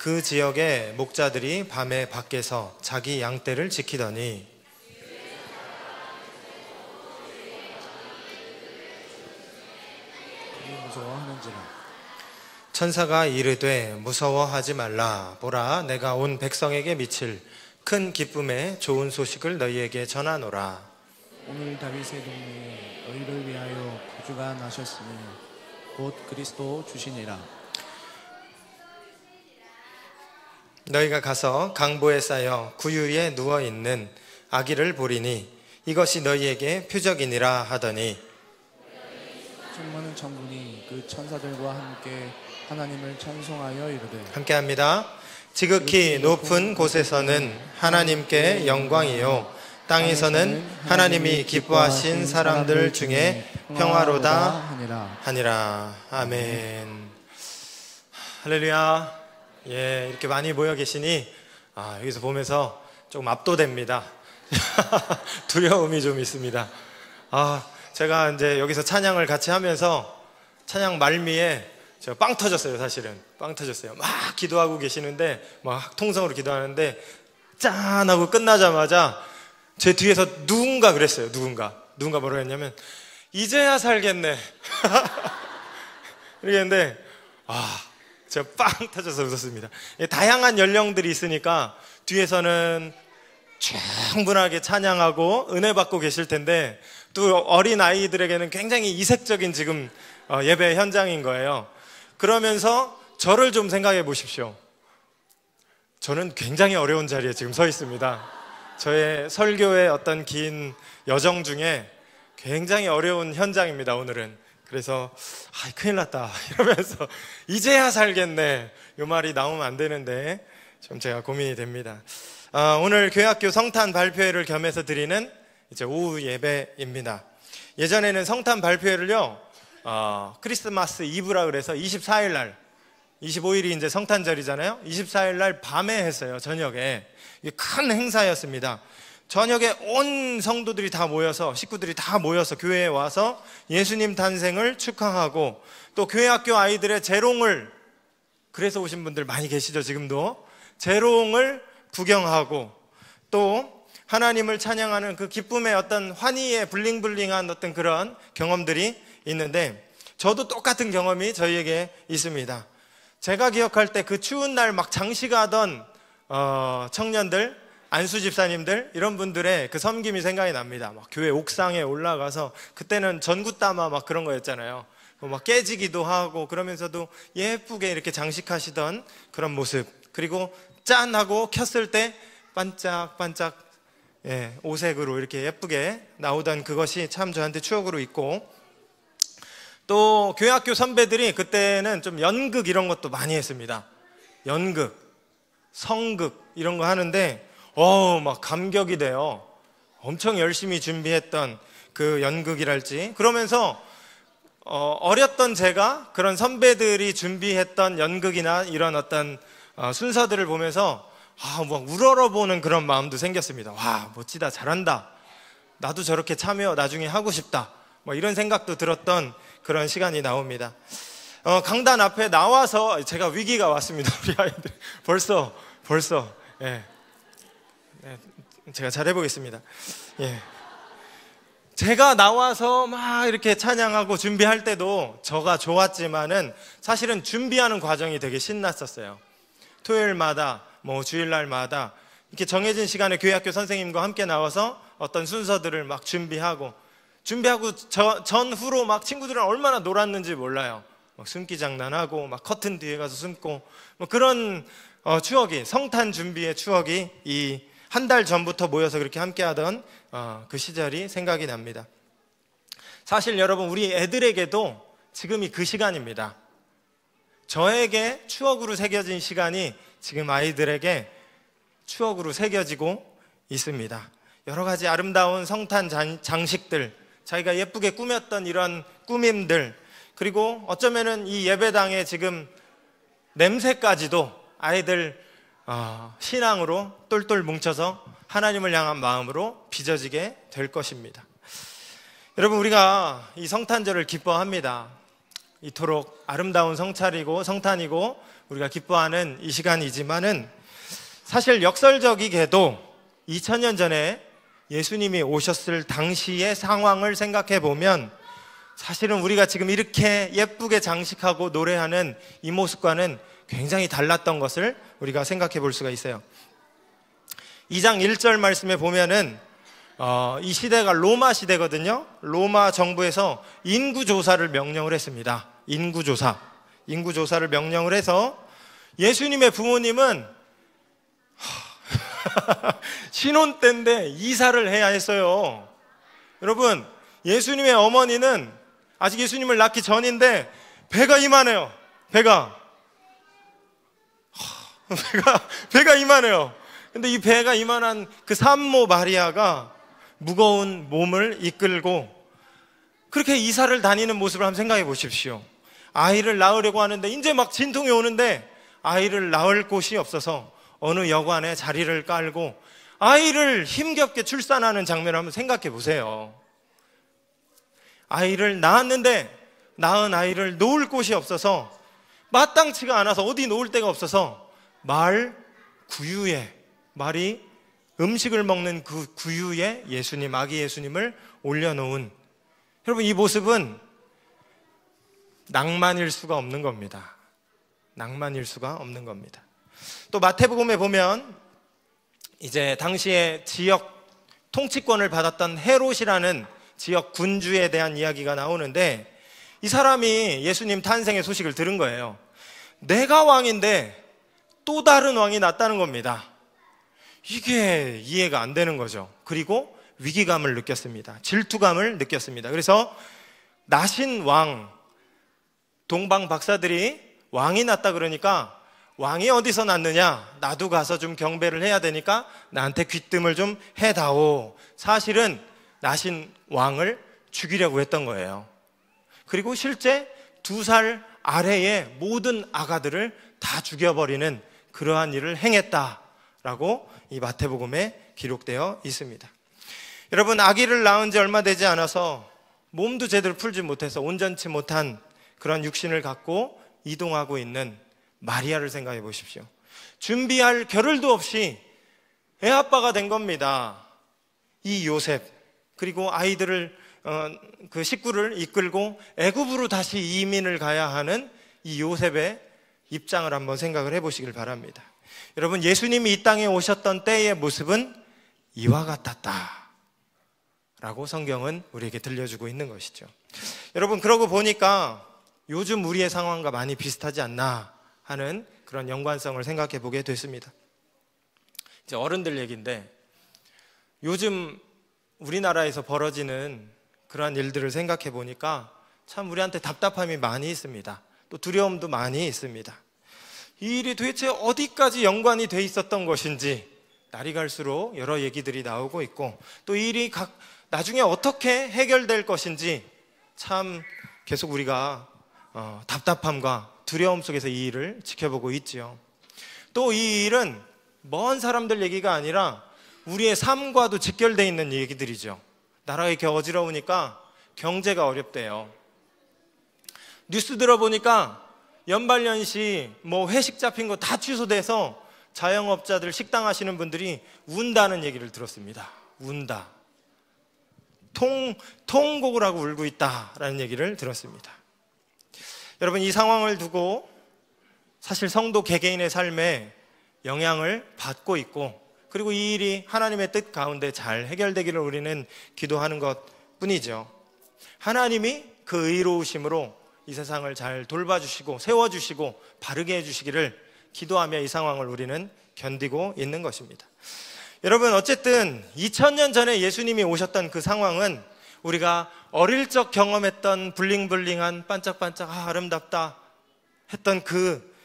그 지역의 목자들이 밤에 밖에서 자기 양떼를 지키더니 무서워하는지라. 천사가 이르되 무서워하지 말라. 보라, 내가 온 백성에게 미칠 큰 기쁨의 좋은 소식을 너희에게 전하노라. 오늘 다윗의 동네에 너희를 위하여 구주가 나셨으니 곧 그리스도 주시니라. 너희가 가서 강보에 쌓여 구유에 누워있는 아기를 보리니 이것이 너희에게 표적이니라 하더니 충만한 천군이 그 천사들과 함께 하나님을 찬송하여 이르되 함께합니다. 지극히 높은 곳에서는 하나님께 영광이요 땅에서는 하나님이 기뻐하신 사람들 중에 평화로다 하니라. 아멘. 할렐루야. 예, 이렇게 많이 모여 계시니 여기서 보면서 조금 압도됩니다. 두려움이 좀 있습니다. 제가 이제 여기서 찬양을 같이 하면서 찬양 말미에 제가 빵 터졌어요. 사실은 빵 터졌어요. 막 기도하고 계시는데 막 통성으로 기도하는데 짠 하고 끝나자마자 제 뒤에서 누군가 그랬어요. 누군가 뭐라고 했냐면 이제야 살겠네. 이렇게 했는데 제가 빵 터져서 웃었습니다. 다양한 연령들이 있으니까 뒤에서는 충분하게 찬양하고 은혜 받고 계실 텐데 또 어린 아이들에게는 굉장히 이색적인 지금 예배 현장인 거예요. 그러면서 저를 좀 생각해 보십시오. 저는 굉장히 어려운 자리에 지금 서 있습니다. 저의 설교의 어떤 긴 여정 중에 굉장히 어려운 현장입니다, 오늘은. 그래서 큰일 났다 이러면서 이제야 살겠네 이 말이 나오면 안 되는데 좀 제가 고민이 됩니다. 오늘 교회학교 성탄 발표회를 겸해서 드리는 이제 오후 예배입니다. 예전에는 성탄 발표회를요 크리스마스 이브라 그래서 24일 날 25일이 이제 성탄절이잖아요. 24일 날 밤에 했어요. 저녁에. 이게 큰 행사였습니다. 저녁에 온 성도들이 다 모여서 식구들이 다 모여서 교회에 와서 예수님 탄생을 축하하고 또 교회학교 아이들의 재롱을 그래서 오신 분들 많이 계시죠. 지금도 재롱을 구경하고 또 하나님을 찬양하는 그 기쁨의 어떤 환희의 블링블링한 어떤 그런 경험들이 있는데 저도 똑같은 경험이 저희에게 있습니다. 제가 기억할 때 그 추운 날 막 장식하던 청년들 안수 집사님들 이런 분들의 그 섬김이 생각이 납니다. 막 교회 옥상에 올라가서 그때는 전구따마 막 그런 거였잖아요. 막 깨지기도 하고 그러면서도 예쁘게 이렇게 장식하시던 그런 모습 그리고 짠 하고 켰을 때 반짝반짝 오색으로 이렇게 예쁘게 나오던 그것이 참 저한테 추억으로 있고 또 교회학교 선배들이 그때는 좀 연극 이런 것도 많이 했습니다. 연극, 성극 이런 거 하는데 막 감격이 돼요. 엄청 열심히 준비했던 그 연극이랄지 그러면서 어렸던 제가 그런 선배들이 준비했던 연극이나 이런 어떤 순서들을 보면서 막 우러러보는 그런 마음도 생겼습니다. 와, 멋지다, 잘한다. 나도 저렇게 참여 나중에 하고 싶다. 뭐 이런 생각도 들었던 그런 시간이 나옵니다. 강단 앞에 나와서 제가 위기가 왔습니다. 우리 아이들 벌써 제가 잘해보겠습니다. 제가 나와서 막 이렇게 찬양하고 준비할 때도 저가 좋았지만은 사실은 준비하는 과정이 되게 신났었어요. 토요일마다 뭐 주일날마다 이렇게 정해진 시간에 교회학교 선생님과 함께 나와서 어떤 순서들을 막 준비하고 전후로 막 친구들이랑 얼마나 놀았는지 몰라요. 막 숨기 장난하고 막 커튼 뒤에 가서 숨고 뭐 그런 추억이 성탄 준비의 추억이 이 한 달 전부터 모여서 그렇게 함께 하던 그 시절이 생각이 납니다. 사실 여러분 우리 애들에게도 지금이 그 시간입니다. 저에게 추억으로 새겨진 시간이 지금 아이들에게 추억으로 새겨지고 있습니다. 여러 가지 아름다운 성탄 장식들 자기가 예쁘게 꾸몄던 이런 꾸밈들 그리고 어쩌면은 이 예배당에 지금 냄새까지도 아이들 신앙으로 똘똘 뭉쳐서 하나님을 향한 마음으로 빚어지게 될 것입니다. 여러분 우리가 이 성탄절을 기뻐합니다. 이토록 아름다운 성탄이고 우리가 기뻐하는 이 시간이지만은 사실 역설적이게도 2000년 전에 예수님이 오셨을 당시의 상황을 생각해 보면 사실은 우리가 지금 이렇게 예쁘게 장식하고 노래하는 이 모습과는 굉장히 달랐던 것을 우리가 생각해 볼 수가 있어요. 2장 1절 말씀에 보면은 이 시대가 로마 시대거든요. 로마 정부에서 인구조사를 명령을 했습니다. 인구조사를 명령을 해서 예수님의 부모님은 신혼 때인데 이사를 해야 했어요. 여러분, 예수님의 어머니는 아직 예수님을 낳기 전인데 배가 이만해요. 배가 이만해요. 근데 이 배가 이만한 그 산모 마리아가 무거운 몸을 이끌고 그렇게 이사를 다니는 모습을 한번 생각해 보십시오. 아이를 낳으려고 하는데 이제 막 진통이 오는데 아이를 낳을 곳이 없어서 어느 여관에 자리를 깔고 아이를 힘겹게 출산하는 장면을 한번 생각해 보세요. 아이를 낳았는데 낳은 아이를 놓을 곳이 없어서 마땅치가 않아서 어디 놓을 데가 없어서 말 구유에, 말이 음식을 먹는 그 구유에 예수님, 아기 예수님을 올려놓은, 여러분 이 모습은 낭만일 수가 없는 겁니다. 낭만일 수가 없는 겁니다. 또 마태복음에 보면 이제 당시에 지역 통치권을 받았던 헤롯이라는 지역 군주에 대한 이야기가 나오는데 이 사람이 예수님 탄생의 소식을 들은 거예요. 내가 왕인데 또 다른 왕이 났다는 겁니다. 이게 이해가 안 되는 거죠. 그리고 위기감을 느꼈습니다. 질투감을 느꼈습니다. 그래서 나신 왕, 동방 박사들이 왕이 났다 그러니까 왕이 어디서 났느냐? 나도 가서 좀 경배를 해야 되니까 나한테 귀뜸을 좀 해다오. 사실은 나신 왕을 죽이려고 했던 거예요. 그리고 실제 2살 아래의 모든 아가들을 다 죽여버리는 그러한 일을 행했다라고 이 마태복음에 기록되어 있습니다. 여러분, 아기를 낳은 지 얼마 되지 않아서 몸도 제대로 풀지 못해서 온전치 못한 그런 육신을 갖고 이동하고 있는 마리아를 생각해 보십시오. 준비할 겨를도 없이 애아빠가 된 겁니다. 이 요셉, 그리고 아이들을 그 식구를 이끌고 애굽으로 다시 이민을 가야 하는 이 요셉의 입장을 한번 생각을 해보시길 바랍니다. 여러분, 예수님이 이 땅에 오셨던 때의 모습은 이와 같았다 라고 성경은 우리에게 들려주고 있는 것이죠. 여러분, 그러고 보니까 요즘 우리의 상황과 많이 비슷하지 않나 하는 그런 연관성을 생각해 보게 됐습니다. 이제 어른들 얘기인데 요즘 우리나라에서 벌어지는 그러한 일들을 생각해 보니까 참 우리한테 답답함이 많이 있습니다. 또 두려움도 많이 있습니다. 이 일이 도대체 어디까지 연관이 돼 있었던 것인지 날이 갈수록 여러 얘기들이 나오고 있고 또 이 일이 나중에 어떻게 해결될 것인지 참 계속 우리가 답답함과 두려움 속에서 이 일을 지켜보고 있지요. 또 이 일은 먼 사람들 얘기가 아니라 우리의 삶과도 직결되어 있는 얘기들이죠. 나라가 이렇게 어지러우니까 경제가 어렵대요. 뉴스 들어보니까 연말연시 회식 잡힌 거 다 취소돼서 자영업자들 식당 하시는 분들이 운다는 얘기를 들었습니다. 운다. 통곡을 하고 울고 있다라는 얘기를 들었습니다. 여러분, 이 상황을 두고 사실 성도 개개인의 삶에 영향을 받고 있고 그리고 이 일이 하나님의 뜻 가운데 잘 해결되기를 우리는 기도하는 것뿐이죠. 하나님이 그 의로우심으로 이 세상을 잘 돌봐주시고 세워주시고 바르게 해주시기를 기도하며 이 상황을 우리는 견디고 있는 것입니다. 여러분, 어쨌든 2000년 전에 예수님이 오셨던 그 상황은 우리가 어릴 적 경험했던 블링블링한 반짝반짝 아름답다 했던 그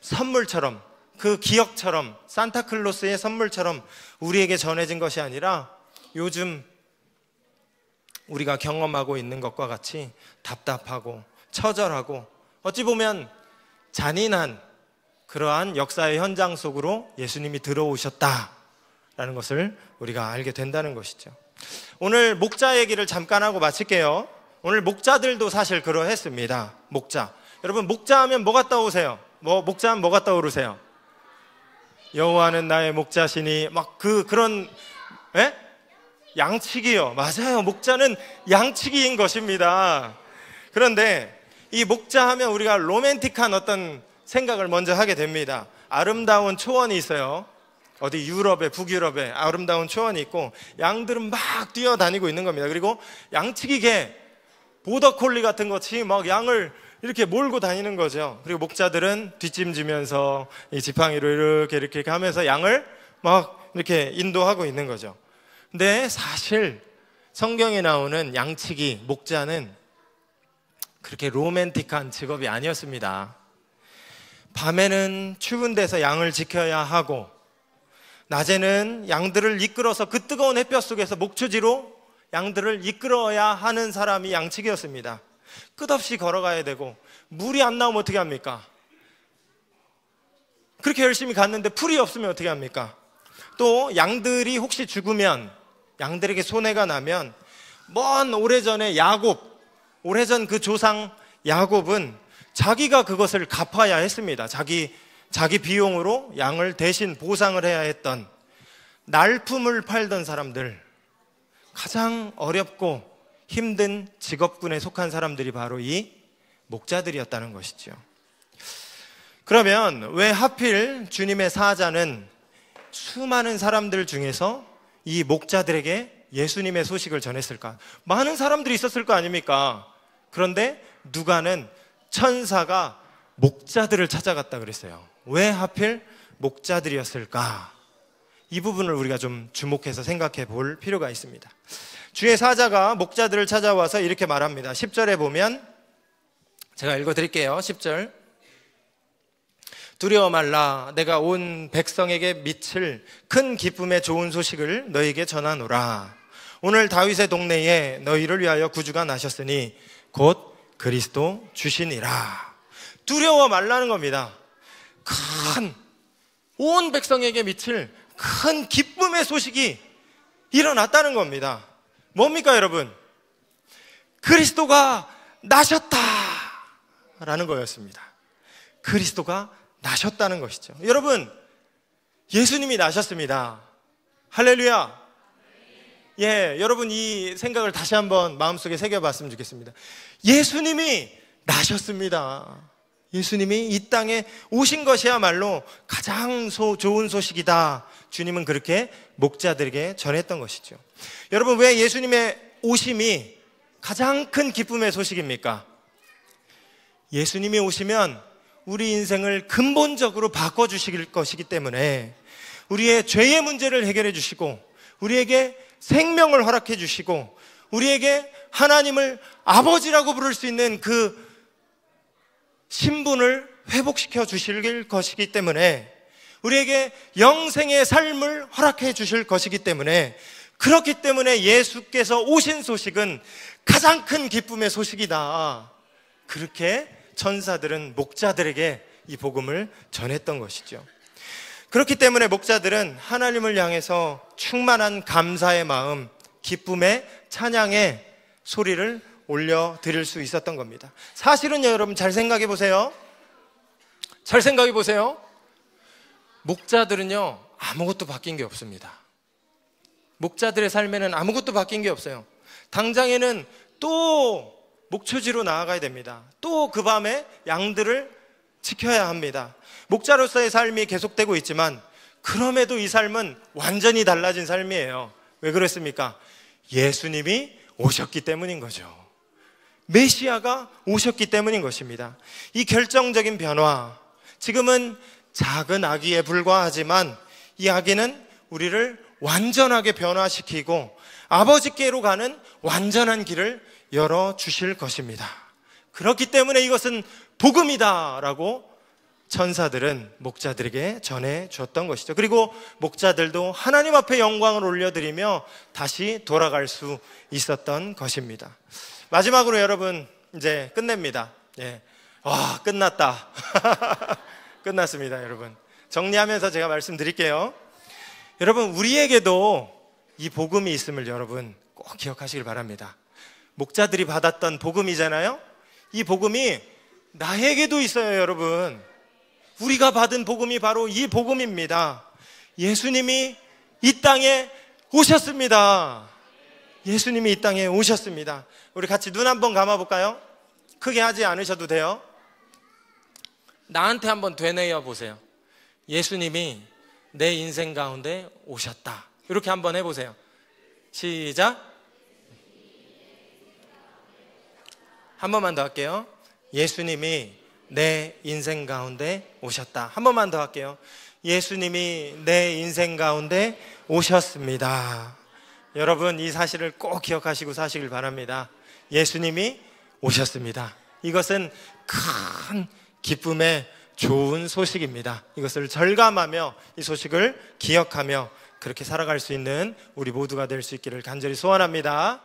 선물처럼, 그 기억처럼, 산타클로스의 선물처럼 우리에게 전해진 것이 아니라 요즘 우리가 경험하고 있는 것과 같이 답답하고 처절하고 어찌 보면 잔인한 그러한 역사의 현장 속으로 예수님이 들어오셨다라는 것을 우리가 알게 된다는 것이죠. 오늘 목자 얘기를 잠깐 하고 마칠게요. 오늘 목자들도 사실 그러했습니다. 목자. 여러분, 목자 하면 뭐가 떠오르세요? 목자 하면 뭐가 떠오르세요? 여호와는 나의 목자시니 그런 양치기요. 맞아요. 목자는 양치기인 것입니다. 그런데 이 목자 하면 우리가 로맨틱한 어떤 생각을 먼저 하게 됩니다. 아름다운 초원이 있어요. 어디 유럽에, 북유럽에 아름다운 초원이 있고 양들은 막 뛰어다니고 있는 겁니다. 그리고 양치기 개, 보더콜리 같은 것이 막 양을 이렇게 몰고 다니는 거죠. 그리고 목자들은 뒷짐지면서 이 지팡이로 이렇게 하면서 양을 막 이렇게 인도하고 있는 거죠. 근데 사실 성경에 나오는 양치기, 목자는 그렇게 로맨틱한 직업이 아니었습니다. 밤에는 추운 데서 양을 지켜야 하고, 낮에는 양들을 이끌어서 그 뜨거운 햇볕 속에서 목초지로 양들을 이끌어야 하는 사람이 양치기였습니다. 끝없이 걸어가야 되고, 물이 안 나오면 어떻게 합니까? 그렇게 열심히 갔는데 풀이 없으면 어떻게 합니까? 또 양들이 혹시 죽으면, 양들에게 손해가 나면 먼 오래전에 오래전 그 조상 야곱은 자기가 그것을 갚아야 했습니다. 자기 비용으로 양을 대신 보상을 해야 했던, 날품을 팔던 사람들, 가장 어렵고 힘든 직업군에 속한 사람들이 바로 이 목자들이었다는 것이죠. 그러면 왜 하필 주님의 사자는 수많은 사람들 중에서 이 목자들에게 예수님의 소식을 전했을까? 많은 사람들이 있었을 거 아닙니까? 그런데 누가는 천사가 목자들을 찾아갔다 그랬어요. 왜 하필 목자들이었을까? 이 부분을 우리가 좀 주목해서 생각해 볼 필요가 있습니다. 주의 사자가 목자들을 찾아와서 이렇게 말합니다. 10절에 보면, 제가 읽어드릴게요. 10절. 두려워 말라. 내가 온 백성에게 미칠 큰 기쁨의 좋은 소식을 너희에게 전하노라. 오늘 다윗의 동네에 너희를 위하여 구주가 나셨으니 곧 그리스도 주시니라. 두려워 말라는 겁니다. 온 백성에게 미칠 큰 기쁨의 소식이 일어났다는 겁니다. 뭡니까 여러분? 그리스도가 나셨다 라는 거였습니다. 그리스도가 나셨다는 것이죠. 여러분, 예수님이 나셨습니다. 할렐루야. 여러분 이 생각을 다시 한번 마음속에 새겨봤으면 좋겠습니다. 예수님이 나셨습니다. 예수님이 이 땅에 오신 것이야말로 가장 좋은 소식이다. 주님은 그렇게 목자들에게 전했던 것이죠. 여러분, 왜 예수님의 오심이 가장 큰 기쁨의 소식입니까? 예수님이 오시면 우리 인생을 근본적으로 바꿔주실 것이기 때문에, 우리의 죄의 문제를 해결해 주시고, 우리에게 생명을 허락해 주시고, 우리에게 하나님을 아버지라고 부를 수 있는 그 신분을 회복시켜 주실 것이기 때문에, 우리에게 영생의 삶을 허락해 주실 것이기 때문에, 그렇기 때문에 예수께서 오신 소식은 가장 큰 기쁨의 소식이다. 그렇게 천사들은 목자들에게 이 복음을 전했던 것이죠. 그렇기 때문에 목자들은 하나님을 향해서 충만한 감사의 마음, 기쁨의 찬양의 소리를 올려드릴 수 있었던 겁니다. 사실은요, 여러분 잘 생각해 보세요. 잘 생각해 보세요. 목자들은요, 아무것도 바뀐 게 없습니다. 목자들의 삶에는 아무것도 바뀐 게 없어요. 당장에는 또 목초지로 나아가야 됩니다. 또 그 밤에 양들을 지켜야 합니다. 목자로서의 삶이 계속되고 있지만, 그럼에도 이 삶은 완전히 달라진 삶이에요. 왜 그랬습니까? 예수님이 오셨기 때문인 거죠. 메시아가 오셨기 때문인 것입니다. 이 결정적인 변화, 지금은 작은 아기에 불과하지만 이 아기는 우리를 완전하게 변화시키고 아버지께로 가는 완전한 길을 열어주실 것입니다. 그렇기 때문에 이것은 복음이다 라고 천사들은 목자들에게 전해줬던 것이죠. 그리고 목자들도 하나님 앞에 영광을 올려드리며 다시 돌아갈 수 있었던 것입니다. 마지막으로 여러분 이제 끝냅니다. 와, 끝났다. 끝났습니다. 여러분, 정리하면서 제가 말씀드릴게요. 여러분, 우리에게도 이 복음이 있음을 여러분 꼭 기억하시길 바랍니다. 목자들이 받았던 복음이잖아요. 이 복음이 나에게도 있어요, 여러분. 우리가 받은 복음이 바로 이 복음입니다. 예수님이 이 땅에 오셨습니다. 예수님이 이 땅에 오셨습니다. 우리 같이 눈 한번 감아볼까요? 크게 하지 않으셔도 돼요. 나한테 한번 되뇌어 보세요. 예수님이 내 인생 가운데 오셨다. 이렇게 한번 해보세요. 시작. 한 번만 더 할게요. 예수님이 내 인생 가운데 오셨다. 한 번만 더 할게요. 예수님이 내 인생 가운데 오셨습니다. 여러분, 이 사실을 꼭 기억하시고 사시길 바랍니다. 예수님이 오셨습니다. 이것은 큰 기쁨의 좋은 소식입니다. 이것을 절감하며 이 소식을 기억하며 그렇게 살아갈 수 있는 우리 모두가 될 수 있기를 간절히 소원합니다.